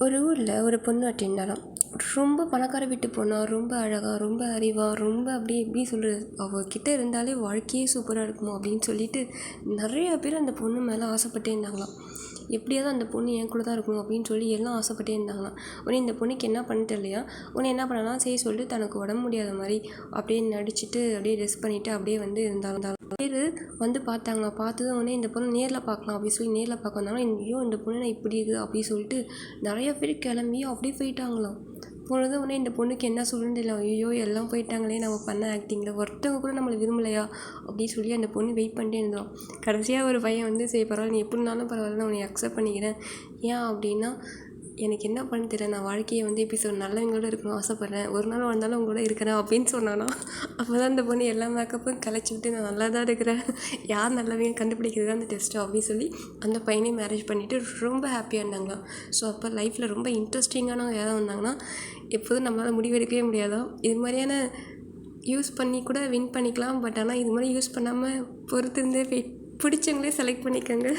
ஒரு ஊரில் ஒரு பொண்ணு இருந்தாலாம். ரொம்ப பணக்கார வீட்டு பொண்ணா, ரொம்ப அழகாக, ரொம்ப அறிவாக, ரொம்ப அப்படியே எப்படி சொல்கிறது, அவகிட்ட இருந்தாலே வாழ்க்கையே சூப்பராக இருக்குமோ அப்படின்னு சொல்லிட்டு நிறைய பேர் அந்த பொண்ணு மேலே ஆசைப்பட்டே இருந்தாங்களாம். எப்படியாவது அந்த பொண்ணு என் கூட தான் இருக்கணும் அப்படின்னு சொல்லி எல்லாம் ஆசைப்பட்டே இருந்தாங்களாம். உடனே இந்த பொண்ணுக்கு என்ன பண்ணிட்டு இல்லையா, உடனே என்ன பண்ணலாம், சரி சொல்லிட்டு தனக்கு உடம்பு முடியாத மாதிரி அப்படியே நடிச்சுட்டு அப்படியே ரெஸ்ட் பண்ணிவிட்டு அப்படியே வந்து இருந்தாங்க. பேர் வந்து பார்த்தாங்க. பார்த்ததும் உடனே இந்த பொண்ணு நேரில் பார்க்கலாம் அப்படின்னு சொல்லி நேரில் பார்க்க வந்தாலும், ஐயோ இந்த பொண்ணு நான் இப்படி இருக்குது அப்படின்னு சொல்லிட்டு நிறைய பேர் கிளம்பி அப்படியே போயிட்டாங்களாம். போனது உடனே இந்த பொண்ணுக்கு என்ன சொல்லுன்னு தெரியல. ஐயோ எல்லாம் போயிட்டாங்களே, நம்ம பண்ண ஆக்டிங்கில் ஒருத்தவங்க கூட நம்மளை விரும்பலையா அப்படின்னு சொல்லி அந்த பொண்ணு வெயிட் பண்ணிட்டே இருந்தோம். கடைசியாக ஒரு பையன் வந்து சரி பரவாயில்ல, நீ எப்படினாலும் பரவாயில்ல, நான் உன்னை அக்செப்ட் பண்ணிக்கிறேன். ஏன் அப்படின்னா எனக்கு என்ன பண்ண தெரியல, நான் வாழ்க்கையை வந்து எப்படி சொல்ல, நல்லவங்களோட இருக்கணும் ஆசைப்பட்றேன், ஒரு நாள் வந்தாலும் உங்களோட இருக்கிறேன் அப்படின்னு சொன்னானா. அப்போ தான் அந்த பொண்ணு எல்லா மேக்கப்பும் கலைச்சி விட்டு நான் நல்லா தான் இருக்கிறேன், யார் நல்லவங்க கண்டுபிடிக்கிறது தான் அந்த டெஸ்ட்டு அப்படின்னு சொல்லி அந்த பையனையும் மேரேஜ் பண்ணிவிட்டு ரொம்ப ஹாப்பியாக இருந்தாங்களாம். ஸோ அப்போ லைஃப்பில் ரொம்ப இன்ட்ரெஸ்டிங்கானவங்க யாராவது வந்தாங்கன்னா எப்போதும் நம்மளால் முடிவெடுக்கவே முடியாதான். இது மாதிரியான யூஸ் பண்ணி கூட வின் பண்ணிக்கலாம். பட் ஆனால் இது மாதிரி யூஸ் பண்ணாமல் பொறுத்திருந்தே பிடிச்சவங்களே செலக்ட் பண்ணிக்கோங்க.